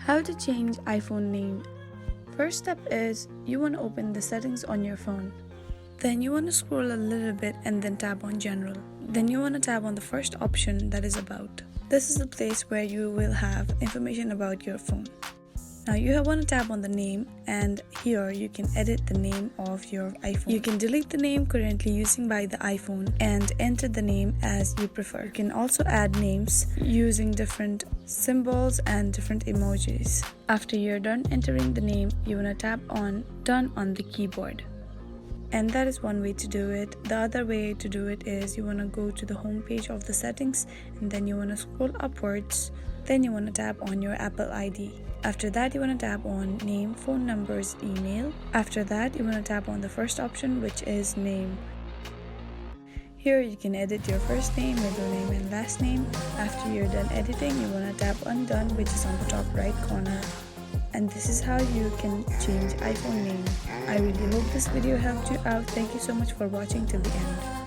How to change iPhone name. First step is you want to open the settings on your phone. Then you want to scroll a little bit and then tap on general. Then you want to tap on the first option, that is about. This is the place where you will have information about your phone. Now you want to tap on the name, and here you can edit the name of your iPhone. You can delete the name currently using by the iPhone and enter the name as you prefer. You can also add names using different symbols and different emojis. After you're done entering the name, you want to tap on done on the keyboard. And that is one way to do it. The other way to do it is you want to go to the home page of the settings, and then you want to scroll upwards. Then you want to tap on your Apple ID. After that, you want to tap on name, phone numbers, email. After that, you want to tap on the first option, which is name. Here you can edit your first name, middle name, and last name. After you're done editing, you want to tap on done, which is on the top right corner. And this is how you can change iPhone name. I really hope this video helped you out. Thank you so much for watching till the end.